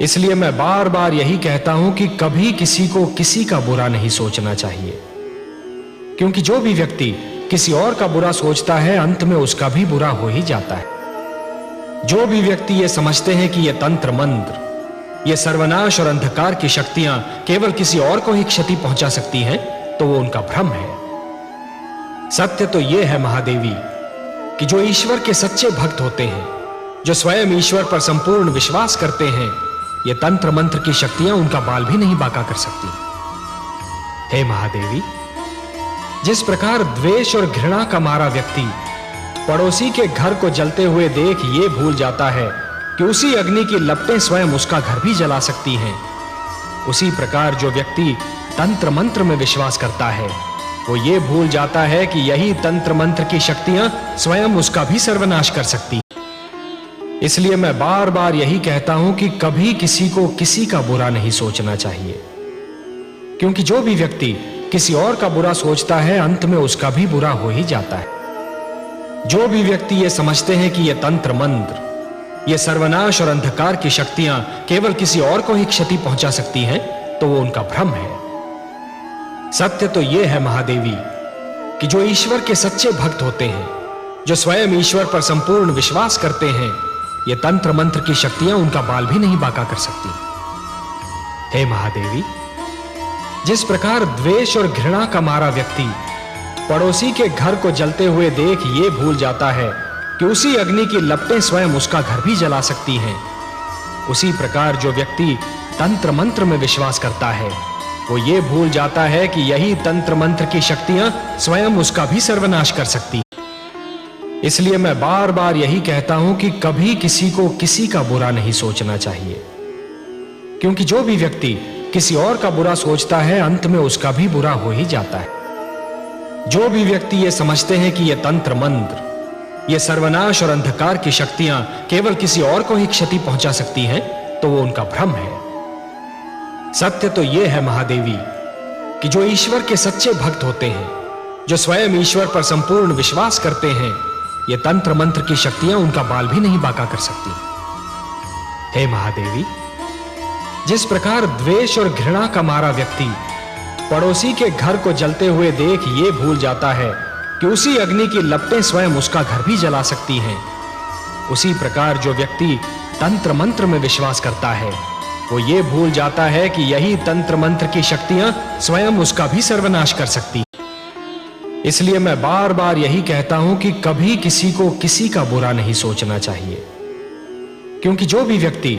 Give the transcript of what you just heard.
इसलिए मैं बार बार यही कहता हूं कि कभी किसी को किसी का बुरा नहीं सोचना चाहिए, क्योंकि जो भी व्यक्ति किसी और का बुरा सोचता है अंत में उसका भी बुरा हो ही जाता है। जो भी व्यक्ति ये समझते हैं कि ये तंत्र मंत्र, ये सर्वनाश और अंधकार की शक्तियां केवल किसी और को ही क्षति पहुंचा सकती हैं, तो वो उनका भ्रम है। सत्य तो ये है महादेवी कि जो ईश्वर के सच्चे भक्त होते हैं, जो स्वयं ईश्वर पर संपूर्ण विश्वास करते हैं, ये तंत्र मंत्र की शक्तियां उनका बाल भी नहीं बांका कर सकती। हे महादेवी, जिस प्रकार द्वेष और घृणा का मारा व्यक्ति पड़ोसी के घर को जलते हुए देख ये भूल जाता है कि उसी अग्नि की लपटें स्वयं उसका घर भी जला सकती हैं, उसी प्रकार जो व्यक्ति तंत्र मंत्र में विश्वास करता है वो ये भूल जाता है कि यही तंत्र मंत्र की शक्तियां स्वयं उसका भी सर्वनाश कर सकती। इसलिए मैं बार बार यही कहता हूं कि कभी किसी को किसी का बुरा नहीं सोचना चाहिए, क्योंकि जो भी व्यक्ति किसी और का बुरा सोचता है अंत में उसका भी बुरा हो ही जाता है। जो भी व्यक्ति ये समझते हैं कि ये तंत्र मंत्र, ये सर्वनाश और अंधकार की शक्तियां केवल किसी और को ही क्षति पहुंचा सकती हैं, तो वो उनका भ्रम है। सत्य तो ये है महादेवी कि जो ईश्वर के सच्चे भक्त होते हैं, जो स्वयं ईश्वर पर संपूर्ण विश्वास करते हैं, ये तंत्र मंत्र की शक्तियां उनका बाल भी नहीं बांका कर सकती। हे महादेवी, जिस प्रकार द्वेष और घृणा का मारा व्यक्ति पड़ोसी के घर को जलते हुए देख ये भूल जाता है कि उसी अग्नि की लपटें स्वयं उसका घर भी जला सकती हैं, उसी प्रकार जो व्यक्ति तंत्र मंत्र में विश्वास करता है वो ये भूल जाता है कि यही तंत्र मंत्र की शक्तियां स्वयं उसका भी सर्वनाश कर सकती। इसलिए मैं बार बार यही कहता हूं कि कभी किसी को किसी का बुरा नहीं सोचना चाहिए, क्योंकि जो भी व्यक्ति किसी और का बुरा सोचता है अंत में उसका भी बुरा हो ही जाता है। जो भी व्यक्ति ये समझते हैं कि ये तंत्र मंत्र, ये सर्वनाश और अंधकार की शक्तियां केवल किसी और को ही क्षति पहुंचा सकती हैं, तो वो उनका भ्रम है। सत्य तो ये है महादेवी कि जो ईश्वर के सच्चे भक्त होते हैं, जो स्वयं ईश्वर पर संपूर्ण विश्वास करते हैं, ये तंत्र मंत्र की शक्तियां उनका बाल भी नहीं बांका कर सकती। हे महादेवी, जिस प्रकार द्वेष और घृणा का मारा व्यक्ति पड़ोसी के घर को जलते हुए देख ये भूल जाता है कि उसी अग्नि की लपटें स्वयं उसका घर भी जला सकती हैं, उसी प्रकार जो व्यक्ति तंत्र मंत्र में विश्वास करता है वो ये भूल जाता है कि यही तंत्र मंत्र की शक्तियां स्वयं उसका भी सर्वनाश कर सकती। इसलिए मैं बार बार यही कहता हूं कि कभी किसी को किसी का बुरा नहीं सोचना चाहिए, क्योंकि जो भी व्यक्ति